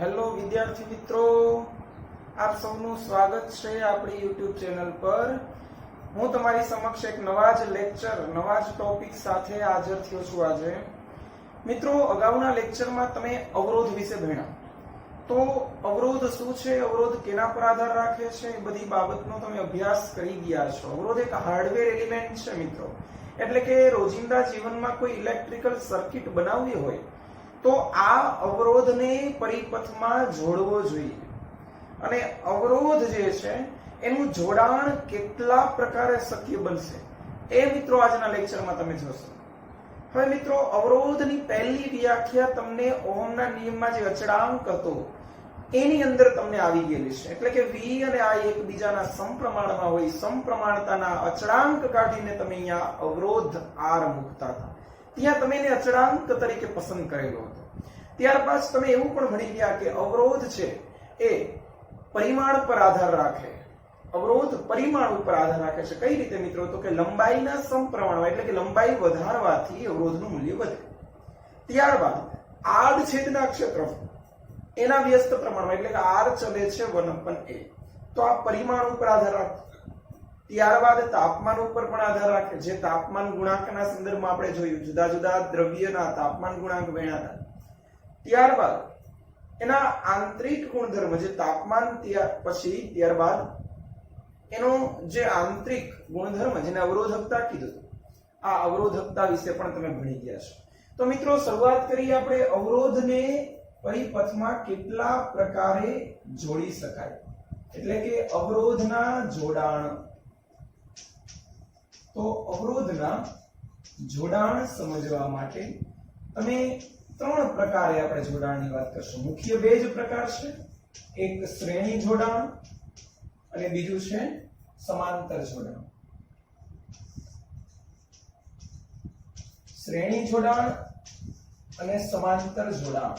Hello વિદ્યાર્થી મિત્રો, આપ સૌનું સ્વાગત છે આપણી YouTube ચેનલ પર। હું તમારી સમક્ષ એક નવા જ લેક્ચર, નવા જ ટોપિક સાથે હાજર થયો છું આજે। મિત્રો, અગાઉના લેક્ચરમાં તમે અવરોધ વિશે ભણ્યા, તો અવરોધ શું છે, અવરોધ કેના પર આધાર રાખે છે, એ બધી બાબતનો તમે અભ્યાસ કરી ગયા છો। અવરોધ એક હાર્ડવેર એલિમેન્ટ છે મિત્રો, એટલે કે રોજિંદા જીવનમાં કોઈ ઇલેક્ટ્રિકલ સર્કિટ બનાવવી હોય તો આ અવરોધને પરિપથમાં જોડવો જોઈએ। અને અવરોધ જે છે એનું જોડાણ કેટલા પ્રકારે શક્ય બનશે એ મિત્રો આજના લેક્ચરમાં તમે જોશો। હવે મિત્રો, અવરોધની પહેલી વ્યાખ્યા તમને ઓહમના નિયમમાં જે અચળાંક હતો એની અંદર તમને આવી ગયેલી છે, એટલે કે V અને I એકબીજાના સમપ્રમાણમાં હોય, સમપ્રમાણતાના અચળાંક કાઢીને તમે અહીંયા અવરોધ R મૂકતા હતા, ત્યાં તમે એને અચળાંક તરીકે પસંદ કરેલો હતો। ત્યારબાદ તમે એવું પણ ભણી ગયા કે અવરોધ છે એ પરિમાણ પર આધાર રાખે, અવરોધ પરિમાણ ઉપર આધાર રાખે છે। કઈ રીતે મિત્રો? તો કે લંબાઈના સમપ્રમાણમાં, એટલે કે લંબાઈ વધારવાથી અવરોધનું મૂલ્ય વધે। ત્યારબાદ આડછેદના ક્ષેત્રફળ એના વ્યસ્ત પ્રમાણમાં, એટલે કે R ચલે છે 1/a, તો આ પરિમાણ ઉપર આધાર રાખે। ત્યારબાદ તાપમાન ઉપર પણ આધાર રાખે, જે તાપમાન ગુણાંકના સંદર્ભમાં આપણે જોયું, જુદા જુદા દ્રવ્યના તાપમાન ગુણાંક ગણ્યા હતા। ત્યારબાદ એના આંતરિક ગુણધર્મ, જે તાપમાન પછી ત્યારબાદ એનો જે આંતરિક ગુણધર્મ, જેને અવરોધકતા કીધું, આ અવરોધકતા વિશે પણ તમે ભણી ગયા છો। તો મિત્રો, શરૂઆત કરીએ આપણે અવરોધને પરિપથમાં કેટલા પ્રકારે જોડી શકાય, એટલે કે અવરોધના જોડાણ। તો અવરોધના જોડાણ સમજવા માટે તમે ત્રણ પ્રકારે આપણે જોડાણની વાત કરશું। મુખ્ય બે જ પ્રકાર છે, એક શ્રેણી જોડાણ અને બીજું છે સમાંતર જોડાણ। શ્રેણી જોડાણ અને સમાંતર જોડાણ,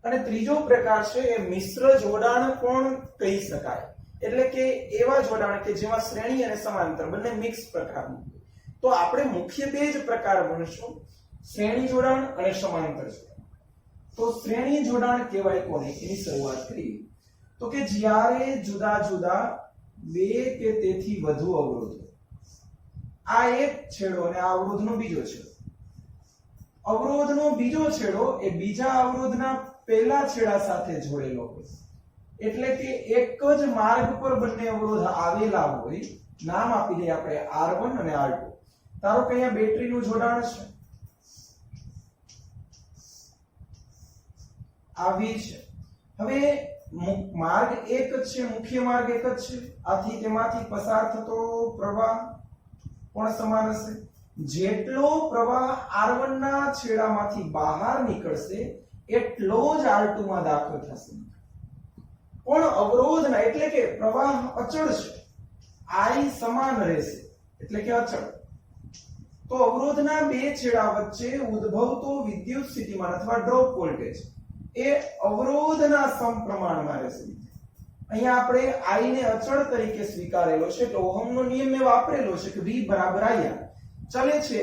અને ત્રીજો પ્રકાર છે એ મિશ્ર જોડાણ પણ કહી શકાય, એટલે કે એવા જોડાણ કે જેમાં શ્રેણી અને સમાંતર બંને મિક્સ પ્રકારનું। તો આપણે મુખ્ય બે જ પ્રકાર ભણીશું, શ્રેણી જોડાણ અને સમાંતર જોડાણ। તો શ્રેણી જોડાણ કહેવાય કોને, એની શરૂઆત કરીએ તો કે જ્યારે જુદા જુદા બે કે તેથી વધુ અવરોધો, આ એક છેડો અને આ અવરોધનો બીજો છેડો, અવરોધનો બીજો છેડો એ બીજા અવરોધના પહેલા છેડા સાથે જોડેલો હોય, એટલે કે એક જ માર્ગ પર બંને અવરોધ આવેલા હોય। નામ આપી દઈએ આપણે R1 અને R2। ધારો કે અહીંયા બેટરીનું જોડાણ છે, આ V છે। હવે માર્ગ એક જ છે, મુખ્ય માર્ગ એક જ છે, આથી તેમાંથી પસાર થતો પ્રવાહ પણ સમાન હશે। જેટલો પ્રવાહ R1 ના છેડામાંથી બહાર નીકળશે એટલો જ R2 માં દાખલ થશે, પણ અવરોધના, એટલે કે પ્રવાહ અચળ છે, I સમાન રહેશે, એટલે કે અચળ। તો અવરોધના બે છેડા વચ્ચે ઉદ્ભવતો વિદ્યુત સ્થિતિમાન અથવા ડ્રોપ વોલ્ટેજ એ અવરોધના સમપ્રમાણમાં રહેશે। અહીંયા આપણે I ને અચળ તરીકે સ્વીકારેલો છે, તો ઓહમનો નિયમ મેં વાપરેલો છે કે V બરાબર IR ચલે છે,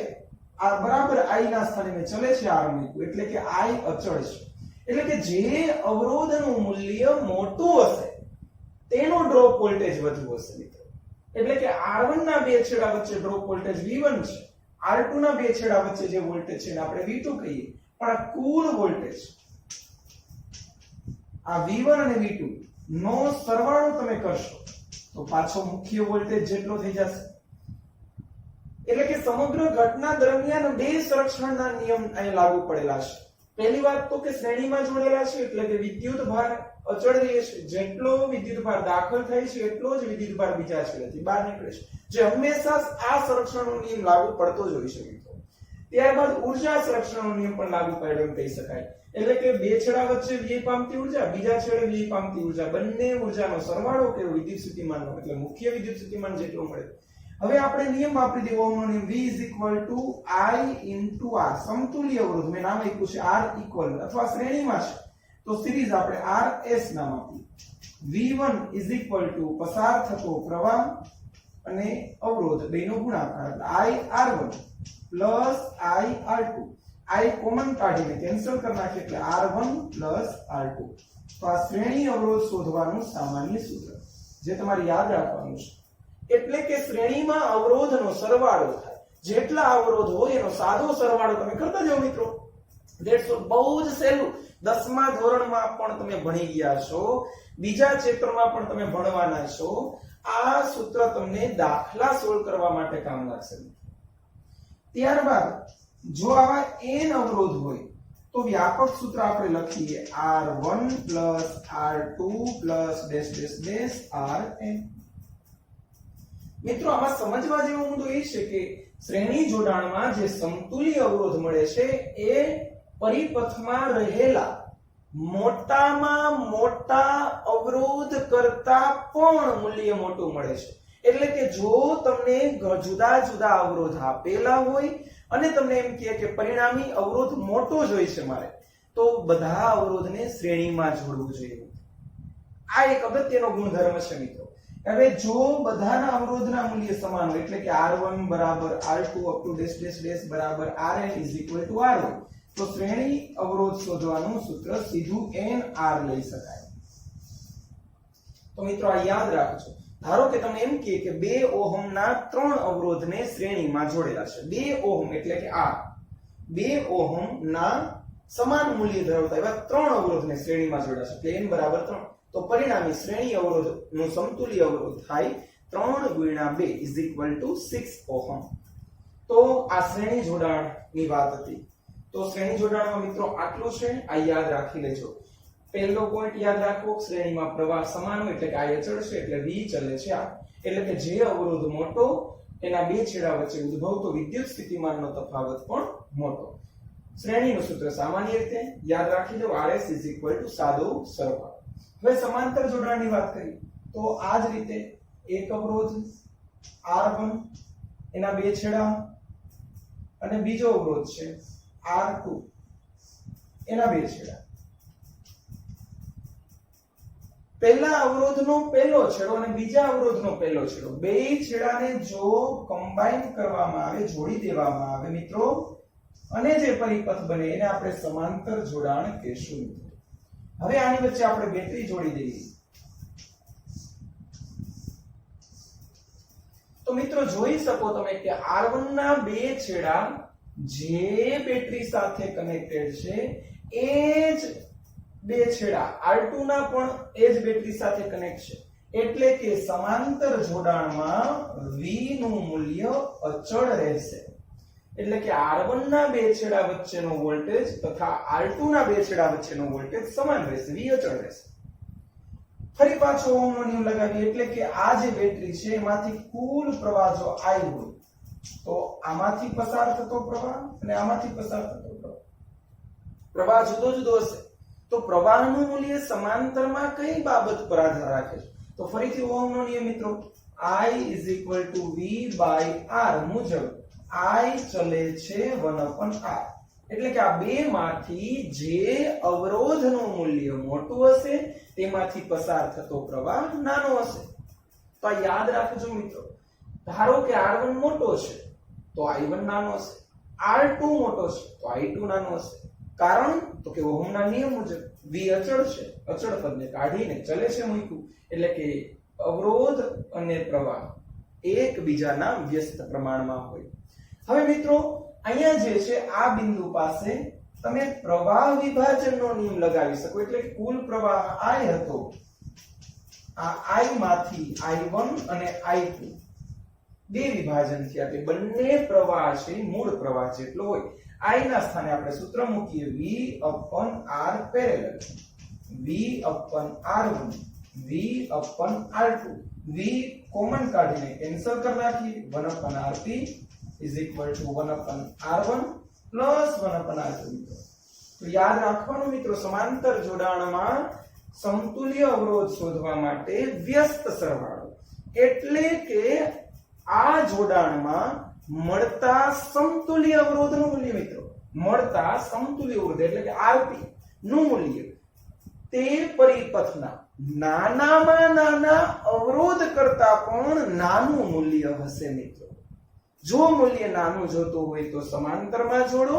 આ બરાબર I ના સ્થાને મેં ચલે છે R મૂક્યું, એટલે કે I અચળ છે, એટલે કે જે અવરોધનું મૂલ્ય મોટું હશે તેનો ડ્રોપ વોલ્ટેજ વધુ હશે મિત્રો। એટલે કે R1 ના બે છેડા વચ્ચે ડ્રોપ વોલ્ટેજ V1 છે, R2 ના બે છેડા વચ્ચે જે વોલ્ટેજ છે એને આપણે V2 કહીએ, પણ આ કુલ વોલ્ટેજ, આ V1 અને V2 નો સરવાળો તમે કરશો તો પાછો મુખ્ય વોલ્ટેજ જેટલો થઈ જશે। એટલે કે સમગ્ર ઘટના દરમિયાન બે સંરક્ષણના નિયમ અહીં લાગુ પડેલા છે। પહેલી વાત તો કે શ્રેણીમાં જોડેલા છે, એટલે કે વિદ્યુત ભાર અચળ રહે છે, જેટલો વિદ્યુત ભાર દાખલ થાય છે એટલો જ વિદ્યુત ભાર બીજા છેડેથી બહાર નીકળે છે, જે હંમેશા આ સંરક્ષણનો નિયમ લાગુ પડતો જ હોય છે મિત્રો। ત્યારબાદ ઉર્જા સંરક્ષણનો નિયમ પણ લાગુ પડ્યો એમ કહી શકાય, એટલે કે બે છેડા વચ્ચે વ્યય પામતી ઉર્જા, બીજા છેડે વ્યય પામતી ઉર્જા, બંને ઉર્જાનો સરવાળો કર્યો વિદ્યુત સ્થિતિમાનનો, એટલે મુખ્ય વિદ્યુત સ્થિતિમાન જેટલું મળે। હવે આપણે નિયમ વાપરી દેવો, ઓહમનો નિયમ, V = I * R, સમતુલ્ય અવરોધ, મેં નામ આપ્યું છે R ઇક્વલ, અથવા શ્રેણીમાં છે તો સિરીઝ આપણે RS નામ આપીએ। V1 = પસાર થતો પ્રવાહ અને અવરોધ બેનો ગુણાકાર, I R1 + I R2 I common કાઢીને કેન્સલ કરી નાખીએ એટલે R1 R2. તો આ શ્રેણી અવરોધ શોધવાનું સામાન્ય સૂત્ર જે તમારે યાદ રાખવાનું છે. એટલે કે શ્રેણીમાં અવરોધનો સરવાળો થાય, જેટલા અવરોધ હોય એનો સાદો સરવાળો તમે કરતા જાઓ મિત્રો. That's all. બહુ જ સહેલું. 10મા ધોરણમાં પણ તમે ભણી ગયા છો, બીજા ચેપ્ટરમાં પણ તમે ભણવાના છો. આ સૂત્ર તમને દાખલા સોલ્વ કરવા માટે કામ લાગશે. ત્યારબાદ જો આવા n અવરોધ હોય તો વ્યાપક સૂત્ર આપણે લખીએ R1 R2 Rn. મિત્રો આમાં સમજવા જેવો મુદ્દો એ છે કે શ્રેણી જોડાણમાં જે સમતુલ્ય અવરોધ મળે છે એ પરિપથમાં રહેલા મોટામાં મોટા અવરોધ કરતા પણ મૂલ્ય મોટું મળે છે. એટલે કે જો તમને જુદા જુદા અવરોધ આપેલા હોય અને તમને એમ કહે કે પરિણામી અવરોધ મોટો જોઈએ છે મારે, તો બધા અવરોધને શ્રેણીમાં જોડવું જોઈએ. આ એક અગત્યનો ગુણધર્મ છે મિત્રો. હવે જો બધાના અવરોધના મૂલ્ય સમાન હોય એટલે કે R1 બરાબર R2 up to dash dash dash બરાબર Rn is equal to R1, તો શ્રેણી અવરોધ શોધવાનું સૂત્ર સીધું NR લઈ શકાય. તો મિત્રો આ યાદ રાખજો. ધારો કે તમને એમ કહે કે 2 ઓહમના 3 અવરોધને શ્રેણીમાં જોડેલા છે. 2 ઓહમ એટલે કે આ 2 ઓહમના સમાન મૂલ્ય ધરાવતા એવા 3 અવરોધને શ્રેણીમાં જોડેલા છે. n બરાબર 3. તો પરિણામી શ્રેણી અવરોધનું સમતુલ્ય અવરોધ થાય 3 ગુણ્યા 2 is equal to 6 ઓહમ. તો આ શ્રેણી જોડાણની વાત હતી. તો શ્રેણી જોડાણમાં મિત્રો આટલું છે, આ યાદ રાખી લેજો. પહેલો પોઈન્ટ યાદ રાખો, શ્રેણીમાં પ્રવાહ સમાન હોય એટલે કે આ અચળ છે એટલે v ચલે છે આ. એટલે કે જે અવરોધ મોટો એના બે છેડા વચ્ચે ઉદ્ભવતો વિદ્યુત સ્થિતિમાનનો તફાવત પણ મોટો. શ્રેણીનું સૂત્ર સામાન્ય રીતે યાદ રાખી લો, RS is equal to સાદો સરવાળો. હવે સમાંતર જોડાણની વાત કરીએ તો આ જ રીતે એક અવરોધ R1 એના બે છેડા અને બીજો અવરોધ છે R2 એના બે છેડા. પહેલા અવરોધનો પહેલો છેડો અને બીજા અવરોધનો પહેલો છેડો, બે છેડાને જો કમ્બાઈન કરવામાં આવે, જોડી દેવામાં આવે મિત્રો, અને જે પરિપથ બને એને આપણે સમાંતર જોડાણ કહેશું. હવે આની વચ્ચે આપણે બેટરી જોડી દઈએ. તો મિત્રો જોઈ શકો તમે કે R1 ના બે છેડા જે બેટરી સાથે કનેક્ટેડ છે એ જ બે છેડા R2 ના પણ એ જ બેટરી સાથે કનેક્ટ છે. એટલે કે સમાંતર જોડાણમાં V નું મૂલ્ય અચળ રહેશે. એટલે કે R1 ના બે છેડા વચ્ચેનો વોલ્ટેજ તથા R2 ના બે છેડા વચ્ચેનો વોલ્ટેજ સમાન રહેશે, V અચળ રહેશે. ફરી પાછો ઓહમનો નિયમ લગાવીએ એટલે કે આ જે બેટરી છે એમાંથી કુલ પ્રવાહ જો I હોય તો આમાંથી પસાર થતો પ્રવાહ અને આમાંથી પસાર થતો પ્રવાહ જુદો જુદો હશે. તો પ્રવાહનું મૂલ્ય સમાંતરમાં કઈ બાબત પર આધાર રાખે છે? તો ફરીથી ઓહમનો નિયમ મિત્રો, I is equal to V by R મુજબ I ચલે છે 1/R. એટલે કે આ બે માંથી જે અવરોધનું મૂલ્ય મોટું હશે તેમાંથી પસાર થતો પ્રવાહ નાનો હશે. તો આ યાદ રાખજો મિત્રો. ધારો કે R1 મોટો છે તો I1 નાનો હશે, R2 મોટો છે તો I2 નાનો હશે. કારણ તો કે ઓહમના નિયમ મુજબ V અચળ છે, અચળ પદને કાઢીને ચલે છે મૂક્યું. એટલે કે અવરોધ અને પ્રવાહ એકબીજાના વ્યસ્ત પ્રમાણમાં હોય. હવે મિત્રો અહીંયા જે છે આ બિંદુ પાસે તમે પ્રવાહ વિભાજનનો નિયમ લગાવી શકો. એટલે કે કુલ પ્રવાહ I હતો, આ I માંથી I1 અને I2 બે વિભાજન થયા. તે બંને પ્રવાહ છે મૂળ પ્રવાહ જેટલો હોય. I ના સ્થાને આપણે સૂત્ર મૂકીએ V/R parallel, V/R1 V/R2. V common કાઢીને કેન્સલ કરી નાખીએ, 1/RP is equal to 1/R1 plus 1/R2. તો યાદ રાખવાનું મિત્રો, સમાંતર જોડાણમાં સમતુલ્ય અવરોધ શોધવા માટે વ્યસ્ત સરવાળો એટલે કે આ જોડાણમાં મળતા સમતુલ્ય અવરોધનું મૂલ્ય મિત્રો, મળતા સમતુલ્ય અવરોધ એટલે કે RP નું મૂલ્ય તે પરિપથના નાનામાં નાના અવરોધ કરતા પણ નાનું મૂલ્ય હશે મિત્રો. જો મૂલ્ય નાનું જોતું હોય તો સમાંતરમાં જોડો,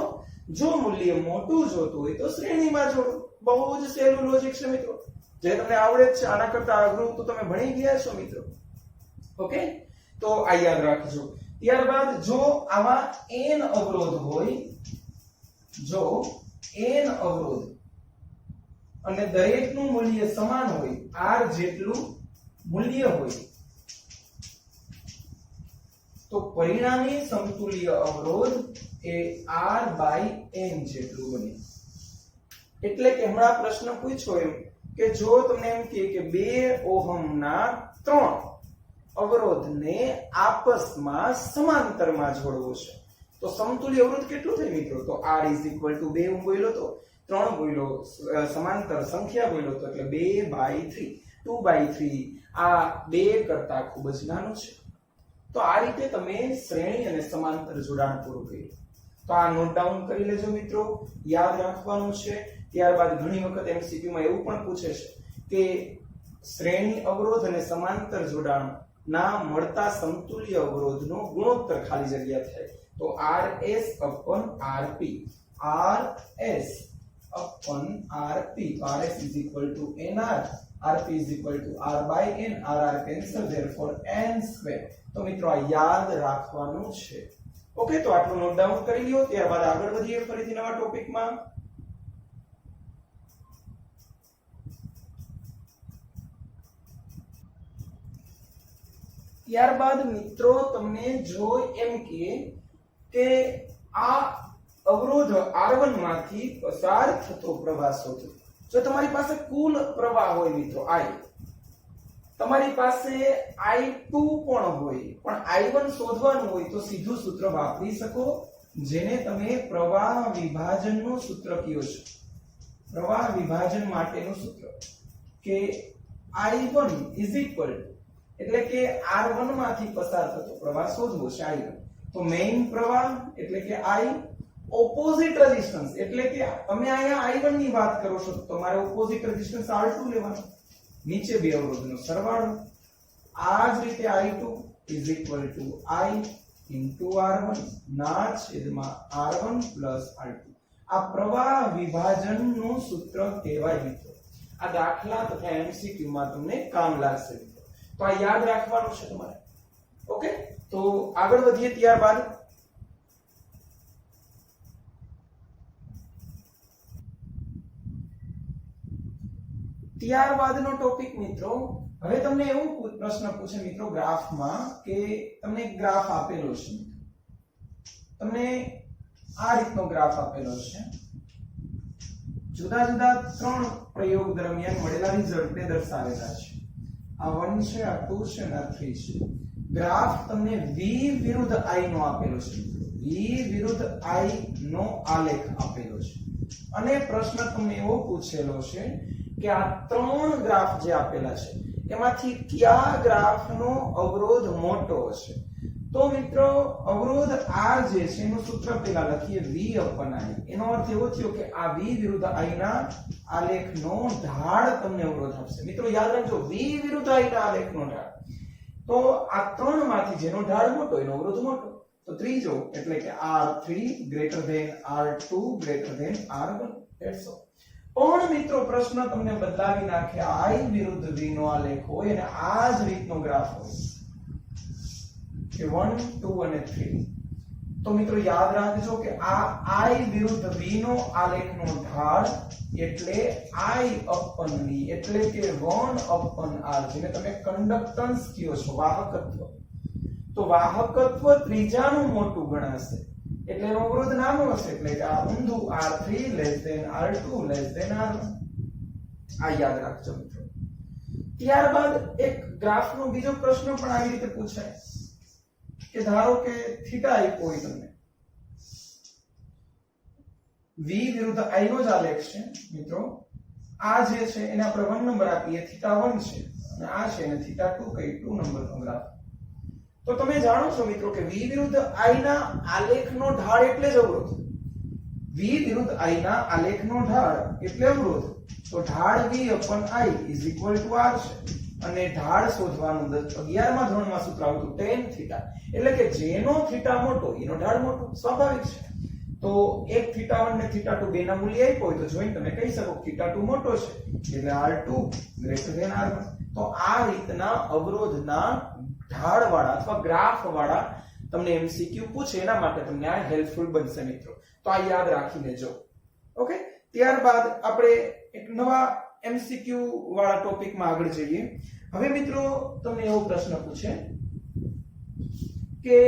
જો મૂલ્ય મોટું જોતું હોય તો શ્રેણીમાં જોડો. બહુ જ સહેલું લોજિક છે મિત્રો, જે તમને આવડે જ છે. આના કરતા અઘરું તો તમે ભણી ગયા છો મિત્રો. ઓકે, તો આ યાદ રાખજો. ત્યારબાદ જો આમાં n અવરોધ હોય, જો n અવરોધ અને દરેકનું મૂલ્ય સમાન હોય, r જેટલું મૂલ્ય હોય, તો પરિણામી સમતુલ્ય અવરોધ એ r/n જેટલું બને. એટલે કે હમણાં પ્રશ્ન પૂછ્યો એમ કે જો તમને એમ કહે કે 2 ઓહમના 3 અવરોધને આપસમાં સમાંતરમાં જોડવો છે, તો સમતુલ્ય અવરોધ કેટલું થાય મિત્રો? તો r = 2 હું બોલ્યો તો 3 બોલ્યો, સમાંતર સંખ્યા બોલ્યો તો એટલે 2/3, 2/3. આ 2 કરતા ખૂબ જ નાનું છે. તો આ રીતે તમે શ્રેણી અને સમાંતર જોડાણ પૂરું કર્યું. તો આ નોટ ડાઉન કરી લેજો મિત્રો, યાદ રાખવાનું છે. ત્યારબાદ ઘણી વખત MCQ માં એવું પણ પૂછે છે કે શ્રેણી અવરોધ અને સમાંતર જોડાણ ના મળતા સમતુલ્ય અવરોધનો ગુણોત્તર ખાલી જગ્યા થાય, તો RS/RP, RS/RP. RS = NR, RP = R/N, RR cancel, therefore n². તો મિત્રો આ યાદ રાખવાનું છે. ઓકે, તો આટલું નોટ ડાઉન કરી લ્યો. ત્યારબાદ આગળ વધીએ ફરીથી નવા ટોપિકમાં. ત્યારબાદ મિત્રો તમને જો એમ કે આ અવરોધ R1 માંથી પસાર થતો પ્રવાહ શોધો. જો તમારી પાસે કુલ પ્રવાહ હોય મિત્રો I, તમારી પાસે I2 પણ હોય, પણ I1 શોધવાનું હોય તો સીધું સૂત્ર વાપરી શકો, જેને તમે પ્રવાહ વિભાજનનું સૂત્ર કહો છો. પ્રવાહ વિભાજન માટેનું સૂત્ર કે I1 એટલે કે R1 માંથી પસાર થતો પ્રવાહ શોધવો છે I1. તો મેઈન પ્રવાહ એટલે કે I, ઓપોઝિટ રેઝિસ્ટન્સ એટલે કે તમે અહીંયા I1 ની વાત કરો છો તો તમારે ઓપોઝિટ રેઝિસ્ટન્સ R2 લેવાનો, નીચે બે અવરોધનો સરવાળો. આ જ રીતે I2 I R1 ના છેદમાં R1 R2. આ પ્રવાહ વિભાજનનું સૂત્ર કહેવાય મિત્રો. આ દાખલા તથા MCQ માં તમને કામ લાગશે. તો આ યાદ રાખવાનું છે તમારે. ઓકે, તો આગળ વધીએ. ત્યારબાદનો ટોપિક મિત્રો, હવે તમને એવું પ્રશ્ન પૂછે મિત્રો ગ્રાફમાં કે તમને એક ગ્રાફ આપેલો છે, તમને આ રીતનો ગ્રાફ આપેલો છે. જુદા જુદા 3 પ્રયોગ દરમિયાન મળેલા રિઝલ્ટને દર્શાવેલા છે. આ 1 છે, આ 2 છે અને આ 3 છે. ગ્રાફ તમને V વિરુદ્ધ I નો આપેલો છે. V વિરુદ્ધ I નો આલેખ આપેલો છે અને પ્રશ્ન તમને એવો પૂછેલો છે કે આ 3 ગ્રાફ જે આપેલા છે એમાંથી કયા ગ્રાફનો અવરોધ મોટો હશે? તો મિત્રો અવરોધ R જે છે એનું સૂત્ર પહેલા લખીએ V/I. એનો અર્થ એવો થયો કે આ V વિરુદ્ધ I ના આલેખનો ઢાળ તમને અવરોધ આપશે. મિત્રો યાદ રાખજો, V વિરુદ્ધ I ના આલેખનો ઢાળ. તો આ 3 માંથી જેનો ઢાળ મોટો એનો અવરોધ મોટો. તો ત્રીજો એટલે કે R3 > R2 > R1. That's all. પણ મિત્રો પ્રશ્ન તમને બદલાવી નાખે. I વિરુદ્ધ V નો આલેખ હોય અને આ જ રીતનો ગ્રાફ હોય કે 1 2 અને 3. તો મિત્રો યાદ રાખજો કે આ I વિરુદ્ધ V નો આલેખનો ઢાળ એટલે I/V એટલે કે 1/R, જેને તમે કંડક્ટન્સ કહો છો, વાહકત્વ. તો વાહકત્વ ત્રીજાનું મોટું ગણાશે એટલે એનો અવરોધ નાનો હશે, એટલે કે આ ઊંધું R3 < R2 R1. આ યાદ રાખજો મિત્રો. ત્યારબાદ એક ગ્રાફનો બીજો પ્રશ્ન પણ આવી રીતે પૂછાય કે ધારો કે થીટા આપ્યો હોય તમને, V વિરુદ્ધ I નો જ આલેખ છે મિત્રો. આ જે છે એને આપણે 1 નંબર આપીએ, θ1 છે, અને આ છે એને θ2 કઈ 2 નંબરનો ગ્રાફ. તો તમે જાણો છો મિત્રો કે V વિરુદ્ધ I ના આલેખનો ઢાળ એટલે જ અવરોધ. V વિરુદ્ધ I ના આલેખનો ઢાળ એટલે અવરોધ. તો ઢાળ V/I = R છે અને ઢાળ શોધવાનું 11મા ધોરણમાં સૂત્ર આવતું tan θ. એટલે કે જેનો θ મોટો એનો ઢાળ મોટો, સ્વાભાવિક છે. તો તો એક θ1 ને θ2 બેના મૂલ્ય આપ્યો હોય તો જોઈને તમે કહી શકો θ2 મોટો છે એટલે R2 > R1. તો આ રીતના અવરોધના ઢાળવાળા અથવા ગ્રાફવાળા તમને MCQ પૂછે એના માટે તમને આ હેલ્પફુલ બનશે મિત્રો. તો આ યાદ રાખીને જો. ઓકે, ત્યારબાદ આપણે એક નવા MCQ વાળા ટોપિકમાં આગળ જઈએ. હવે મિત્રો તમને એવો પ્રશ્ન પૂછે કે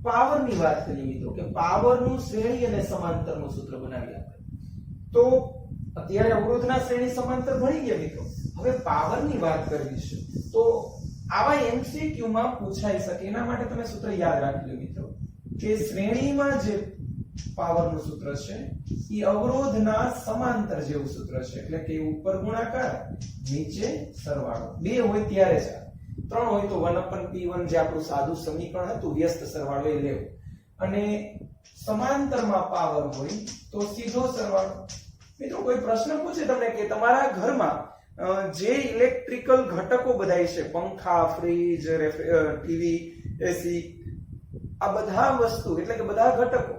પાવરની વાત કરીએ મિત્રો કે પાવરનું શ્રેણી અને સમાંતરનું સૂત્ર બનાવીએ આપણે. તો અત્યારે અવરોધના શ્રેણી સમાંતર ભણી ગયા મિત્રો. હવે પાવરની વાત કરવી છે તો આવા MCQ માં પૂછાઈ શકે એના માટે તમે સૂત્ર યાદ રાખી લો મિત્રો કે શ્રેણીમાં જે પાવરનું સૂત્ર છે એ અવરોધના સમાંતર જેવું સૂત્ર છે. એટલે કે ઉપર ગુણાકાર નીચે સરવાળો. 2 હોય ત્યારે જ, 3 હોય તો 1/p1 જે આપણું સાદું સમીકરણ હતું વ્યસ્ત સરવાળો એ લેવો, અને સમાંતરમાં પાવર હોય તો સીધો સરવાળો. મિત્રો કોઈ પ્રશ્ન પૂછે તમને કે તમારા ઘરમાં જે ઇલેક્ટ્રિકલ ઘટકો બધાય છે, પંખા, ફ્રીજ, ટીવી, એસી, આ બધા વસ્તુ એટલે કે બધા ઘટકો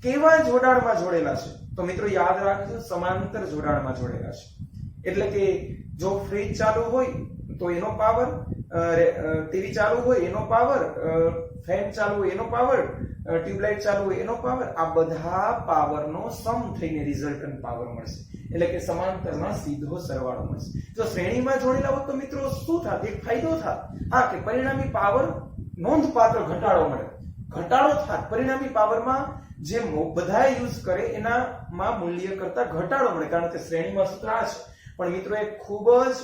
કેવા જોડાણમાં જોડેલા છે? તો મિત્રો યાદ રાખજો સમાંતર જોડાણમાં જોડેલા છે. એટલે કે જો ફ્રીજ ચાલુ હોય તો એનો પાવર, ટીવી ચાલુ હોય એનો પાવર, ફેન ચાલુ હોય એનો પાવર, ટ્યુબલાઇટ ચાલુ હોય એનો પાવર, આ બધા પાવરનો સમ થઈને રિઝલ્ટન્ટ પાવર મળશે. એટલે કે સમાંતરમાં સીધો સરવાળો મળશે. જો શ્રેણીમાં જોડેલા હોત તો મિત્રો શું થાત? એક ફાયદો થાત, હા, કે પરિણામી પાવર નોંધપાત્ર ઘટાડો મળે, ઘટાડો થાત. પરિણામી પાવરમાં જે બધા યુઝ કરે એનામાં મૂલ્ય કરતા ઘટાડો મળે, કારણ કે શ્રેણીમાં સૂત્ર આ છે. પણ મિત્રો એક ખૂબ જ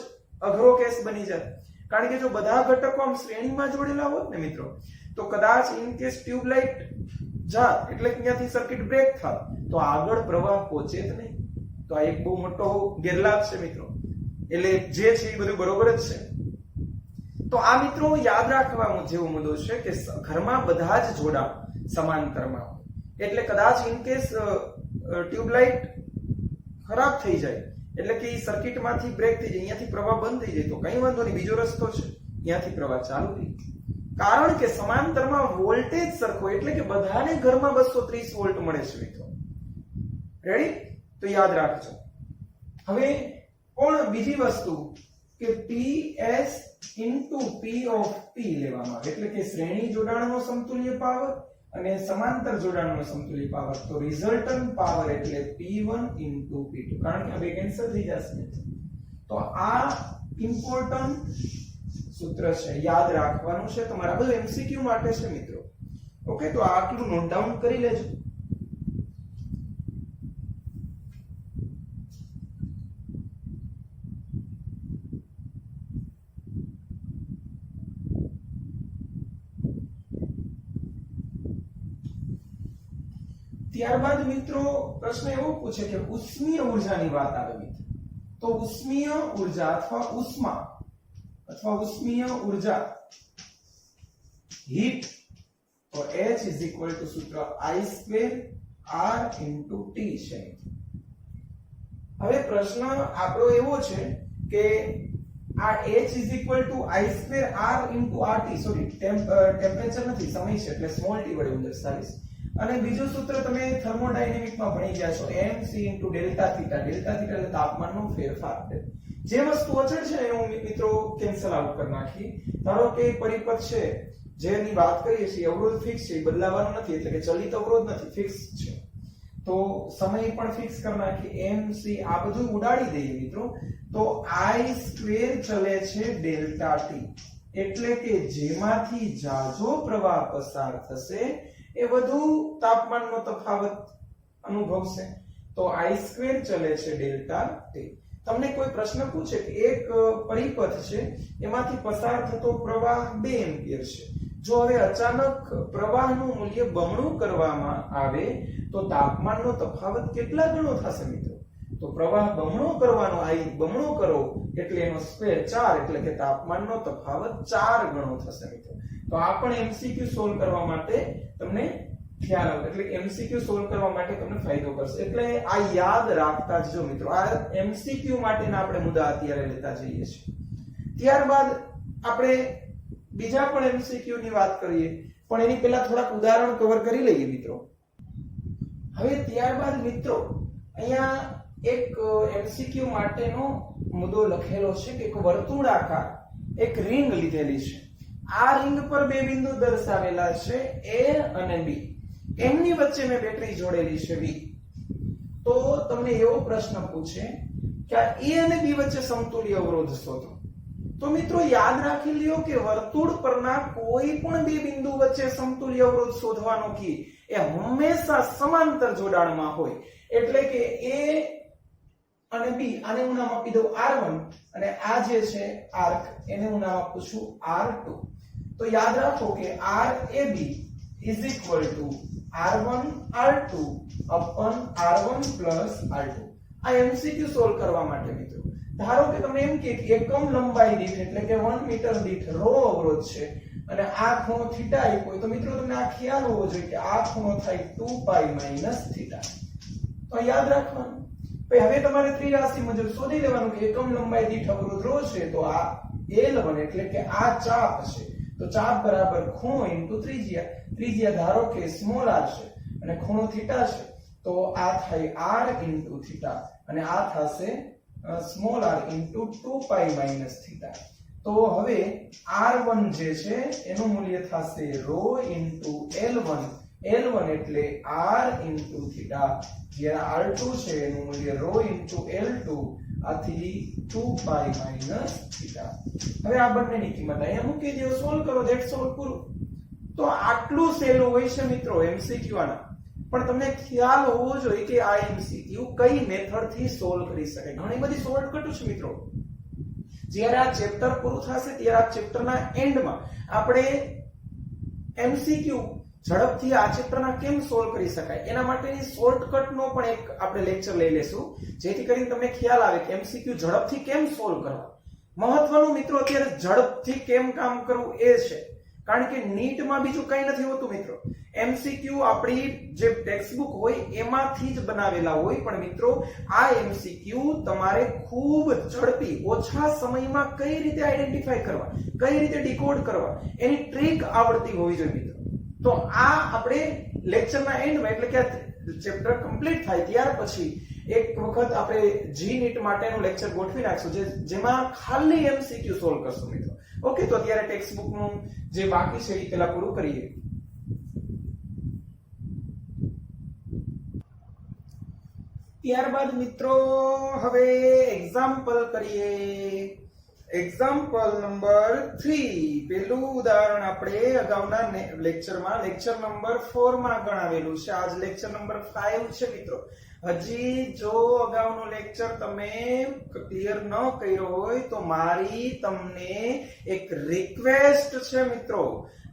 અઘરો કેસ બની જાય, કારણ કે જો બધા ઘટકો આમ શ્રેણીમાં જોડેલા હોત ને મિત્રો તો કદાચ ઇન કેસ ટ્યુબલાઇટ જાત એટલે કે ત્યાંથી સર્કિટ બ્રેક થાય તો આગળ પ્રવાહ પહોંચે જ નહીં. તો આ એક બહુ મોટો ગેરલાભ છે મિત્રો. એટલે જે છે એ બધું બરોબર જ છે. તો આ મિત્રો યાદ રાખવા જેવો મુદ્દો છે કે ઘરમાં બધા જ જોડાણ સમાંતરમાં, એટલે કદાચ ઇન કેસ ટ્યુબલાઇટ ખરાબ થઈ જાય એટલે કે સર્કિટમાંથી બ્રેક થઈ જાય, અહીંયાથી પ્રવાહ બંધ થઈ જાય તો કઈ વાંધો નહીં, બીજો રસ્તો છે, ત્યાંથી પ્રવાહ ચાલુ થઈ. કારણ કે સમાંતરમાં વોલ્ટેજ સરખો, એટલે કે બધાને ઘરમાં 230 વોલ્ટ મળે છે મિત્રો. રેડી? તો યાદ રાખજો. હવે પણ બીજી વસ્તુ કે PS * P of P લેવામાં આવે, એટલે કે શ્રેણી જોડાણનો સમતુલ્ય પાવર અને સમાંતર જોડાણનો સમતુલ્ય પાવર. તો રિઝલ્ટન્ટ પાવર એટલે P1 * P2, કારણ કે આ બે કેન્સલ થઈ જશે. તો આ ઇમ્પોર્ટન્ટ સૂત્ર છે, યાદ રાખવાનું છે તમારા. બધું MCQ માટે છે મિત્રો. ઓકે, તો આટલું નોટ ડાઉન કરી લેજો. ત્યારબાદ મિત્રો પ્રશ્ન એવો પૂછે કે ઉષ્મીય ઉર્જાની વાત આવે મિત્રો. તો ઉષ્મીય ઉર્જા અથવા ઉષ્મા અથવા ઉષ્મીય ઉર્જા હીટ, તો H = સૂત્ર I2R × T છે. હવે પ્રશ્ન આપણો એવો છે કે આ H = I2R × RT, sorry temperature નથી, સમય છે એટલે સ્મોલ t વડે હું દર્શાવીશ. અને બીજું સૂત્ર તમે થર્મોડાયનેમિકમાં ભણી ગયા છો, mc × Δθ. Δθ એટલે તાપમાનનો ફેરફાર. જે વસ્તુ અચળ છે એનો મિત્રો કેન્સલ આઉટ કરી નાખી. ધારો કે પરિપથ છે જેની વાત કરીએ છીએ, અવરોધ ફિક્સ છે, બદલાવાનો નથી, એટલે કે ચલિત અવરોધ નથી, ફિક્સ છે. તો સમય પણ ફિક્સ કરી નાખી, mc આ બધું ઉડાડી દઈએ મિત્રો. તો I2 ચલે છે ΔT, એટલે કે જેમાંથી જાજો પ્રવાહ પસાર થશે એ વધુ તાપમાનનો તફાવત અનુભવશે. તો I2 ચલે છે ΔT. તમને કોઈ પ્રશ્ન પૂછે કે એક પરિપથ છે એમાંથી પસાર થતો પ્રવાહ 2 એમ્પિયર છે, જો હવે અચાનક પ્રવાહનું મૂલ્ય બમણું કરવામાં આવે તો તાપમાનનો તફાવત કેટલા ગણો થશે મિત્રો? તો પ્રવાહ બમણો કરવાનો, I બમણો કરો એટલે એનો સ્ક્વેર 4, એટલે કે તાપમાનનો તફાવત 4 ગણો થશે મિત્રો. તો આ પણ MCQ સોલ્વ કરવા માટે તમને ખ્યાલ આવે, એટલે MCQ સોલ્વ કરવા માટે તમને ફાયદો કરશે. એટલે આ યાદ રાખતા જજો મિત્રો. આ MCQ માટેના આપણે મુદ્દા અત્યારે લેતા જઈએ છીએ. ત્યારબાદ આપણે બીજા પણ MCQ ની વાત કરીએ. પણ એની પહેલા થોડાક ઉદાહરણ કવર કરી લઈએ મિત્રો. હવે ત્યારબાદ મિત્રો અહીંયા એક MCQ માટેનો મુદ્દો લખેલો છે કે એક વર્તુળાકાર એક રિંગ લીધેલી છે. આ રિંગ પર બે બિંદુ દર્શાવેલા છે A અને B. એમની વચ્ચે મેં બેટરી જોડેલી છે V. તો તમને એવો પ્રશ્ન પૂછે કે આ A અને B વચ્ચે સમતુલ્ય અવરોધ શોધો. તો મિત્રો યાદ રાખી લ્યો કે વર્તુળ પરના કોઈ પણ બે બિંદુ વચ્ચે સમતુલ્ય અવરોધ શોધવાનો કી એ હંમેશા સમાંતર જોડાણમાં હોય. એટલે કે A અને B, આને હું નામ આપી દઉં R1 અને આ જે છે આર્ક એને હું નામ આપું છું R2. તો યાદ રાખો કે RAB is equal to R1 R2 upon R1 plus R2. આ MCQ સોલ્વ કરવા માટે મિત્રો ધારો કે તમને એમ કે એકમ લંબાઈ દીઠ એટલે કે 1 મીટર દીઠ રો અવરોધ છે અને આ ખૂણો થીટા આપ્યો તો મિત્રો તમને આ ખ્યાલ હોવો જોઈએ કે આ ખૂણો થાય 2π - થીટા. તો યાદ રાખવાનું. હવે તમારે ત્રિરાશિ મુજબ શોધી લેવાનું કે એકમ લંબાઈ દીઠ અવરોધ રો છે તો આ L1 એટલે કે આ ચાપ છે તો ચાપ બરાબર ખૂણો ઇન્ટુ ત્રિજ્યા. ત્રિજ્યા ધારો કે સ્મોલ r છે અને ખૂણો થીટા છે તો આ થાય r ઇન્ટુ થીટા અને આ થશે સ્મોલ r ઇન્ટુ 2π - થીટા. તો હવે r1 જે છે એનું મૂલ્ય થશે ρ ઇન્ટુ L1. L1 એટલે r ઇન્ટુ થીટા. જ્યારે r2 છે એનું મૂલ્ય ρ ઇન્ટુ L2 આથી 2π - થીટા. હવે આ બંનેની કિંમત અહીંયા મૂકી દો, સોલ્વ કરો, ધેટ્સ ઓલ, પૂરું. તો આટલું સહેલું હોય છે મિત્રો MCQ આના. પણ તમને ખ્યાલ હોવો જોઈએ કે આ MCQ કઈ મેથડ થી સોલ્વ કરી શકાય. ઘણી બધી શોર્ટકટ છે મિત્રો. જ્યારે આ ચેપ્ટર પૂરું થશે ત્યારે આ ચેપ્ટરના એન્ડમાં આપણે MCQ ઝડપથી આ ચેપ્ટરના કેમ સોલ્વ કરી શકાય એના માટેની શોર્ટકટનો પણ એક આપણે લેક્ચર લઈ લેશું જેથી કરીને તમને ખ્યાલ આવે કે MCQ ઝડપથી કેમ સોલ્વ કરવા. મહત્વનું મિત્રો અત્યારે ઝડપથી કેમ કામ કરવું એ છે. કારણ કે નીટમાં બીજું કંઈ નથી હોતું મિત્રો. MCQ આપણી જે ટેક્સ્ટબુક હોય એમાંથી જ બનાવેલા હોય પણ મિત્રો આ MCQ તમારે ખૂબ ઝડપી ઓછા સમયમાં કઈ રીતે આઈડેન્ટિફાઈ કરવા, કઈ રીતે ડીકોડ કરવા એની ટ્રીક આવડતી હોવી જોઈએ મિત્રો. તો આ આપણે લેક્ચરના એન્ડમાં એટલે કે ચેપ્ટર કમ્પ્લીટ થાય ત્યાર પછી એક વખત આપણે જી નીટ માટેનું લેક્ચર ગોઠવી નાખશું જેમાં ખાલી MCQ સોલ્વ કરશું મિત્રો. ઓકે, તો અત્યારે ટેક્સ્ટ બુકનું જે બાકી છે એ પહેલા પૂરું કરીએ. ત્યારબાદ મિત્રો હવે એક્ઝામ્પલ કરીએ. Example number 3. પહેલું ઉદાહરણ આપણે અગાઉના લેક્ચરમાં લેક્ચર નંબર 4 માં ગણાવેલું છે. આજ લેક્ચર નંબર 5 છે મિત્રો. હજી જો અગાઉનો લેક્ચર તમે ક્લિયર ન કર્યો હોય તો મારી તમને એક રિક્વેસ્ટ છે મિત્રો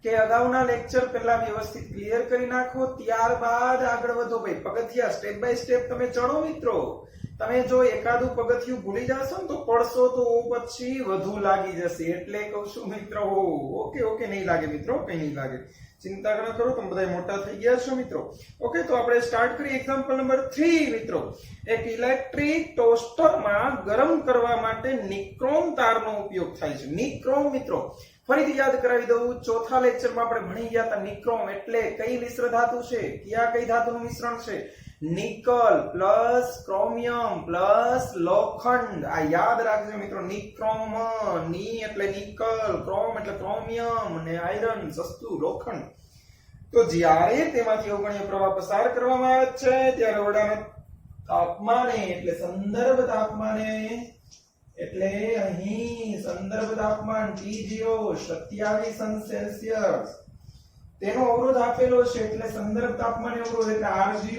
કે અગાઉના લેક્ચર પહેલા વ્યવસ્થિત ક્લિયર કરી નાખો, ત્યારબાદ આગળ વધો. ભાઈ પગથિયા સ્ટેપ બાય સ્ટેપ તમે ચડો મિત્રો. તમે જો એકાદું પગથિયું ભૂલી જશો ને તો પડશો તો પછી વધુ લાગી જશે. એટલે કહું છું મિત્રો. ઓકે નહીં લાગે મિત્રો, કઈ નહીં લાગે, ચિંતા ન કરો, તમે બધા મોટા થઈ ગયા છો મિત્રો. ઓકે, તો આપણે સ્ટાર્ટ કરીએ. એક્ઝામ્પલ નંબર 3 મિત્રો. એક ઇલેક્ટ્રિક ટોસ્ટરમાં ગરમ કરવા માટે નિક્રોમ તારનો ઉપયોગ થાય છે. નિક્રોમ મિત્રો ફરીથી યાદ કરાવી દઉં, ચોથા લેક્ચરમાં આપણે ભણી ગયા હતા. નિક્રોમ એટલે કઈ મિશ્ર ધાતુ છે, કઈ ધાતુનું મિશ્રણ છે? નિકલ પ્લસ ક્રોમિયમ પ્લસ લોખંડ. આ યાદ રાખજો મિત્રો. નિક્રોમ, ની એટલે નિકલ, ક્રોમ એટલે ક્રોમિયમ અને આયરન સસ્તું લોખંડ. તો જ્યારે તેમાંથી અવગણીય પ્રવાહ પસાર કરવામાં આવે છે ત્યારે ઓરડાના તાપમાને એટલે સંદર્ભ તાપમાને એટલે અહીં સંદર્ભ તાપમાન T0 27 સેલ્સિયસ તેનો અવરોધ આપેલો છે એટલે સંદર્ભ તાપમાન અવરોધ એટલે R0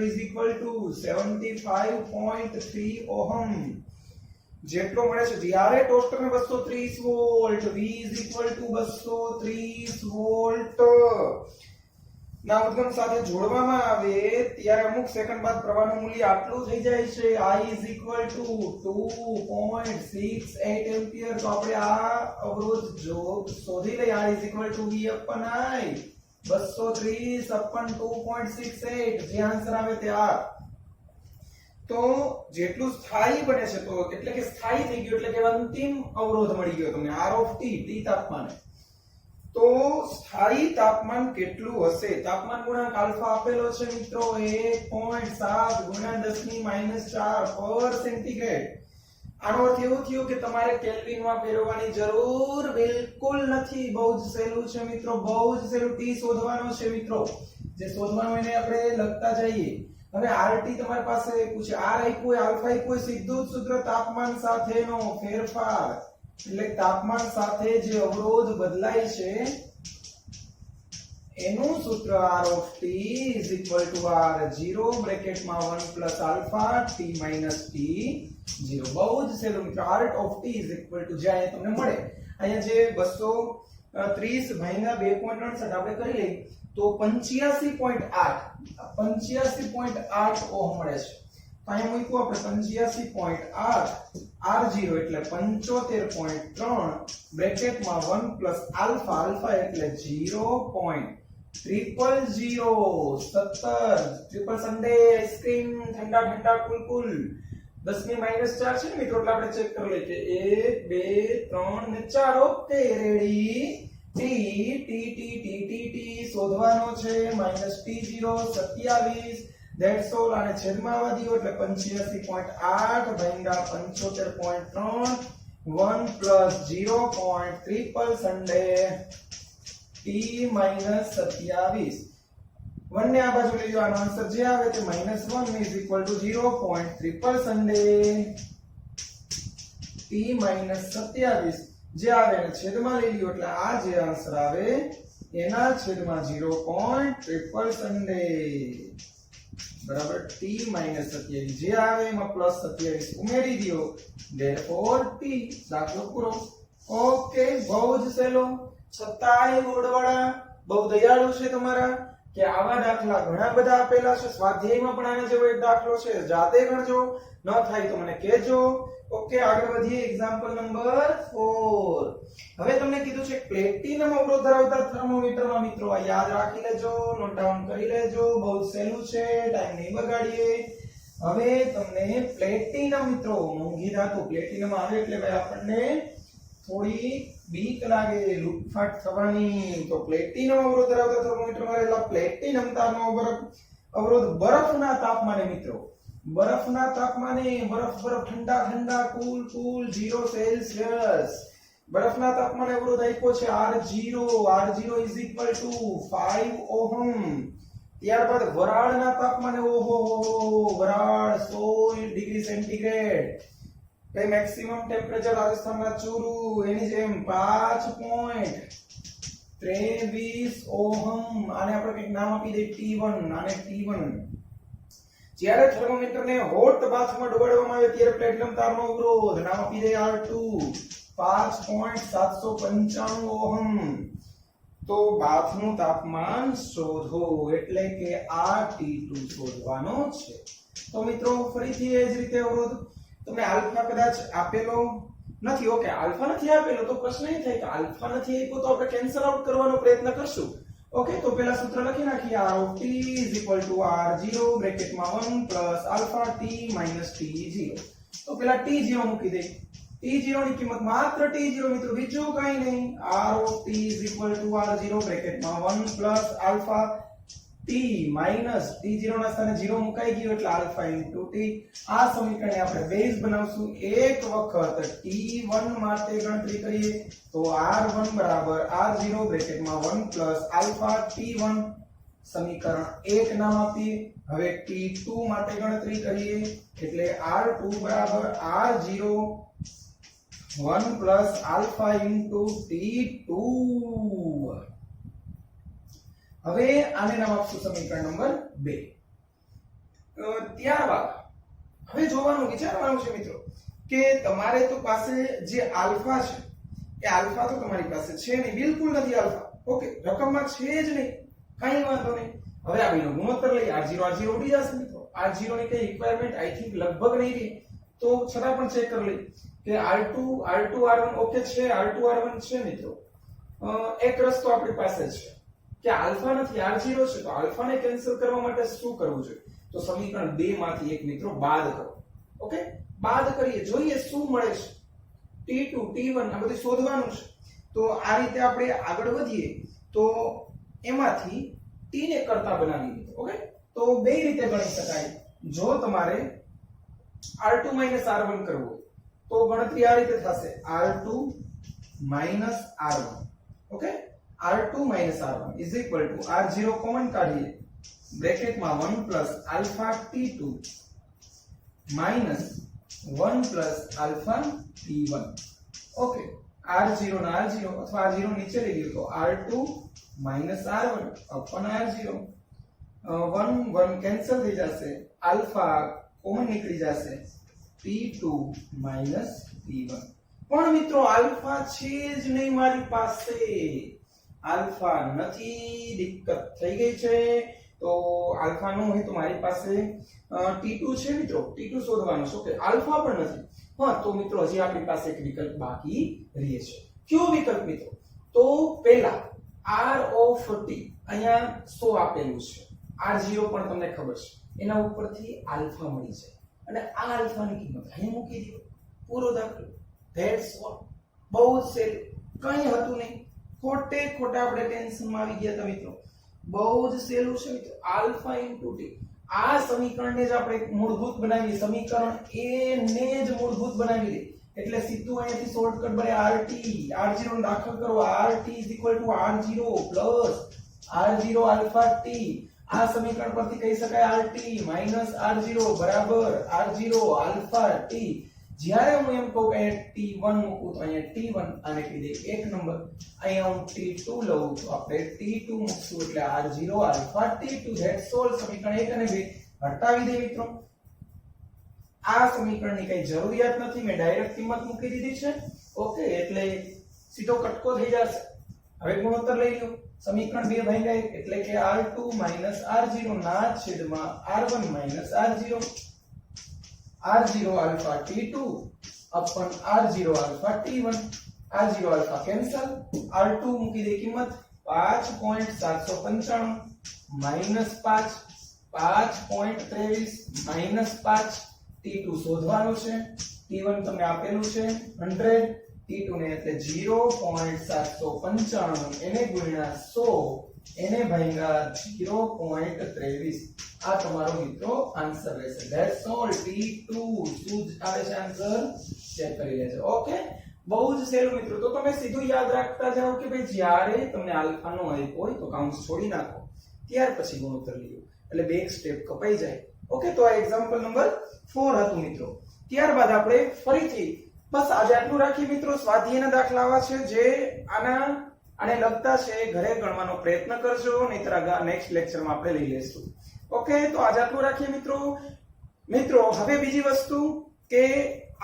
is equal to 75.3 ohm જેટલો મળે છે. જ્યારે ટોસ્ટરને 230 volt V is equal to 230 volt ના ઉદ્ગમ સાથે જોડવામાં આવે ત્યારે અમુક સેકન્ડ બાદ પ્રવાહનું મૂલ્ય આટલું થઈ જાય છે. I is equal to 2.68 ampere. તો આપણે આ અવરોધ જો શોધી લઈએ. I is equal to V upon I 230 upon 2.68 જે આન્સર આવે તે આ. તો જેટલું સ્થાયી બને છે તો એટલે કે સ્થાયી થઈ ગયું એટલે કે અંતિમ અવરોધ મળી ગયો તમને R of T તાપમાને. તો સ્થાયી તાપમાન કેટલું હશે? તાપમાન ગુણાંક આલ્ફા આપેલો છે મિત્રો 1.7 ગુણ્યા 10⁻⁴ પર સેન્ટીગ્રેડ. આનો અર્થ એવું થયો કે તમારે કેલ્વિનમાં ફેરવવાની જરૂર બિલકુલ નથી. બહુ જ સહેલું છે મિત્રો, બહુ જ સહેલું. ટી શોધવાનો છે મિત્રો, જે શોધવાનું એને આપણે લખતા જઈએ. હવે RT તમારી પાસે પૂછે, R આપ્યું હોય, આલ્ફા આપ્યું હોય, સીધું જ સૂત્ર તાપમાન સાથેનો ફેરફાર, એટલે તાપમાન સાથે જે અવરોધ બદલાય છે એનું સૂત્ર R of t is equal to R0 બ્રેકેટમાં 1 + alpha t - t0. બહુ જ સહેલું મિત્રો. R of t is equal to જે અહીંયા તમને મળે, અહીંયા જે 230 ભાગ્યા 2.68 આપણે કરી લઈએ તો 85.8 ઓહમ મળે છે. તો અહીંયા મૂક્યું આપણે 85.8 R0 એટલે 75.3 બ્રેકેટમાં 1 + આલ્ફા, આલ્ફા એટલે 0.000 17 ટ્રિપલ સન્ડે આઈસ્ક્રીમ ઠંડા ઠંડા કુલકુલ 10⁻⁴ છે ને મિત્રો, એટલે આપણે ચેક કરી લઈએ કે 1 2 3 ને 4. Okay ready. T T T T T T શોધવાનો છે -t0 27 ધેટ્સ ઓલ. આને છેદમાં આવવા દો એટલે 85.8 ભાગ્યા 75.3 1 + 0.3 સન્ડે t - 27. 1 ને આ બાજુ લઈ લો, આનો આન્સર જે આવે તે -1 is equal to 0.3 Sunday t - 27 જે આવે એને છેદમાં લઈ લ્યો એટલે આ જે આન્સર આવે એના છેદમાં 0.3 સન્ડે બરાબર t - 27 જે આવે એમાં +27 ઉમેરી દો, therefore t. દાખલો પૂરો. ઓકે, બહુ જ સહેલો. છતાંય બોર્ડવાળા બહુ દયાળુ છે તમારા કે આવા દાખલા ઘણા બધા આપેલા છે. સ્વાધ્યાયમાં પણ આના જેવો એક દાખલો છે, જાતે ગણજો, ન થાય તો મને કહેજો. ઓકે, આગળ વધીએ. Example number 4. હવે તમને કીધું છે પ્લેટિનમ અવરોધ ધરાવતા થર્મોમીટરમાં મિત્રો આ યાદ રાખી લેજો, નોટ ડાઉન કરી લેજો. બહુ સહેલું છે, ટાઈમ નહીં બગાડીએ. હવે તમને પ્લેટિનમ મિત્રો મોંઘી ધાતુ પ્લેટિનમ આવે એટલે ભાઈ આપણને થોડી બીક લાગે, લૂંટફાટ થવાની. તો પ્લેટિનમ અવરોધ ધરાવતા થર્મોમીટરમાં રહેલા પ્લેટિનમ તારનો અવરોધ બરફના તાપમાને મિત્રો, બરફના તાપમાને, બરફ ઠંડા ઠંડા કુલ 0 સેલ્સિયસ બરફના તાપમાને અવરોધ આપ્યો છે R0 is equal to 5 ohm. ત્યારબાદ વરાળના તાપમાને ઓહો વરાળ 100 ડિગ્રી સેન્ટીગ્રેડ. કઈ મેક્સિમમ ટેમ્પરેચર રાજસ્થાનમાં ચૂરુ એની જેમ 5.23 ઓહમ. આને આપણે કંઈક નામ આપી દઈએ T1. આને T1. જ્યારે થર્મોમીટરને હોટ બાથમાં ડુબાડવામાં આવે ત્યારે પ્લેટિનમ તારનો અવરોધ નામ આપી દે R2 5.795 ઓહમ. તો બાથનું તાપમાન શોધો એટલે કે આ T2 શોધવાનો છે. તો મિત્રો ફરીથી એ જ રીતે અવરોધ તમને આલ્ફા કદાચ આપેલો નથી. ઓકે, આલ્ફા નથી આપેલો તો પ્રશ્ન એ થાય કે આલ્ફા નથી આપ્યો તો આપણે કેન્સલ આઉટ કરવાનો પ્રયત્ન કરશું. ઓકે, તો પહેલા સૂત્ર લખી નાખીએ. R of t is equal to R0 બ્રેકેટમાં 1 + alpha t - t0. તો પહેલા t0 મૂકી દે. t0 ની કિંમત માત્ર t0 મિત્રો, બીજું કંઈ નહીં. R of t is equal to R0 બ્રેકેટમાં 1 + alpha t - t0 ના સ્થાને 0 મુકાઈ ગયું એટલે આલ્ફા * t. આ સમીકરણને આપણે બેઝ બનાવશું. એક વખત t1 માટે ગણતરી કરીએ તો R1 બરાબર R0 બ્રેકેટમાં 1 + આલ્ફા t1 સમીકરણ 1 નામ આપીએ. હવે t2 માટે ગણતરી કરીએ એટલે R2 બરાબર R0 1 + આલ્ફા * t2. હવે આને નામ આપશું સમીકરણ નંબર 2. ત્યારબાદ હવે જોવાનું વિચારવાનું છે મિત્રો કે તમારે તો પાસે જે આલ્ફા છે એ આલ્ફા તો તમારી પાસે છે નહીં, બિલકુલ નથી આલ્ફા. ઓકે, રકમમાં છે જ નહીં, કઈ વાંધો નહીં. હવે આ બેનો ગુણોત્તર લઈ R0 ઉડી જશે મિત્રો. R0 ની કઈ રિક્વાયરમેન્ટ આઈ થિંક લગભગ નહીં રહે, તો છતાં પણ ચેક કરી લઈએ કે R2 R1 ઓકે છે, R2 R1 છે મિત્રો. એક રસ્તો આપણી પાસે છે કે આલ્ફા નથી R0 છે, તો આલ્ફાને કેન્સલ કરવા માટે શું કરવું જોઈએ? તો સમીકરણ 2 માંથી એક મિત્રો બાદ કરો. ઓકે, બાદ કરીએ, જોઈએ શું મળે છે. T2 T1 આ બધું શોધવાનું છે. તો આ રીતે આપણે આગળ વધીએ તો એમાંથી t ને કરતા બનાવીએ. ઓકે, તો બે રીતે ગણી શકાય. જો તમારે r2 r1 કરવું તો ગણતરી આ રીતે થશે, r2 r1. Okay, r2 r1 is equal to r0 common કાઢીએ, બ્રેકેટમાં 1 plus alpha t2 minus 1 plus alpha t1. Okay, r0 ના r0 અથવા r0 નીચે લઈ લો તો r2 r1 upon r0. 1 1 cancel થઈ જશે, આલ્ફા કોમન નીકળી જશે, t2 t1. પણ મિત્રો આલ્ફા છે જ નહીં મારી પાસે, આલ્ફા નથી, દિક્કત થઈ ગઈ છે. તો આલ્ફા નો હોય તો મારી પાસે t2 છે મિત્રો, t2 શોધવાનું છે. ઓકે, આલ્ફા પણ નથી. હા, તો મિત્રો હજી આપણી પાસે એક વિકલ્પ બાકી રહે છે. કયો વિકલ્પ મિત્રો? તો પહેલા r of t અહીંયા 100 આપેલું છે, r0 પણ તમને ખબર છે, એના ઉપરથી આલ્ફા મળી જાય અને આ આલ્ફાની કિંમત અહીં મૂકી દો, પૂરો દાખલો. That's all. બહુ જ સહેલું, કંઈ હતું નહીં, ખોટે ખોટા આપણે ટેન્શનમાં આવી ગયા હતા મિત્રો. બહુ જ સહેલું છે મિત્રો, આલ્ફા ઇન્ટુ t. આ સમીકરણને જ આપણે મૂળભૂત બનાવીએ, સમીકરણ a ને જ મૂળભૂત બનાવી દે એટલે સીધું અહીંયાથી શોર્ટકટ બને rt, r0 ને દાખલ કરો, rt r0 r0 alpha t. આ સમીકરણ પરથી કહી શકાય rt r0 બરાબર r0 આલ્ફા t. જ્યારે હું એમ કહું કે t1 મૂકું તો અહીંયા t1 આને કહી દે 1 નંબર, અહીંયા હું t2 લઉં તો આપણે t2 મૂકશું એટલે r0 alpha t2. That's all. સમીકરણ 1 અને 2 હટાવી દે મિત્રો. આ સમીકરણની કઈ જરૂરિયાત નથી, મેં ડાયરેક્ટ કિંમત મૂકી દીધી છે. ઓકે, એટલે સીધો કટકો થઈ જશે. હવે ગુણોત્તર લઈ લો, સમીકરણ 2 ભાગ્યા 1 એટલે કે r2 r0 ના છેદમાં r1 r0 r0 alpha t2 upon r0 alpha t1. r0 alpha cancel, r2 મૂકી દે કિંમત 5.795 માઈનસ 5 5.23 માઈનસ 5. t2 શોધવાનું છે, t1 તમને આપેલું છે 100, t2 ને એટલે 0.795 એને ગુણ્યા 100 એને ભાગ્યા 0.23. આ તમારો મિત્રો આન્સર રહેશે. That's all. t2 શું આવે છે આન્સર ચેક કરી લેજો. ઓકે, બહુ જ સહેલું મિત્રો. તો તમે સીધું યાદ રાખતા જાઓ કે ભાઈ જ્યારે તમને આલ્ફા નો હોય તો કાઉન્સ છોડી નાખો, ત્યાર પછી ગુણોત્તર લ્યો એટલે બે સ્ટેપ કપાઈ જાય. ઓકે, તો આ એક્ઝામ્પલ નંબર 4 હતું મિત્રો. ત્યારબાદ આપણે ફરીથી બસ આજે આટલું રાખીએ મિત્રો. સ્વાધ્યાયના દાખલા આવા છે જે આને લગતા છે, ઘરે ગણવાનો પ્રયત્ન કરજો, નહીતર નેક્સ્ટ લેક્ચરમાં આપણે લઈ લેશું. ઓકે, તો આજે આટલું રાખીએ મિત્રો. હવે બીજી વસ્તુ કે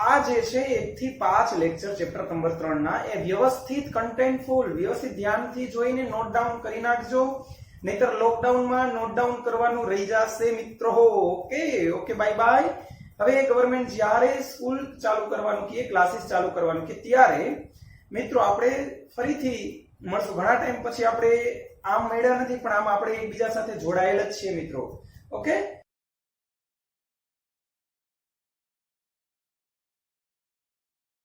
આ જે છે 1 થી 5 લેક્ચર ચેપ્ટર નંબર 3 ના એ વ્યવસ્થિત કન્ટેન્ટફુલ વ્યવસ્થિત ધ્યાનથી જોઈને નોટ ડાઉન કરી નાખજો, નહીતર લોકડાઉનમાં નોટ ડાઉન કરવાનું રહી જશે મિત્રો. Okay, bye bye. હવે ગવર્નમેન્ટ જ્યારે સ્કૂલ ચાલુ કરવાનું કે ક્લાસીસ ચાલુ કરવાનું કે ત્યારે મિત્રો આપણે ફરીથી મળશું. ઘણા ટાઈમ પછી આપણે આમ મળ્યા નથી, પણ આમ આપણે એકબીજા સાથે જોડાયેલા જ છીએ મિત્રો. ઓકે,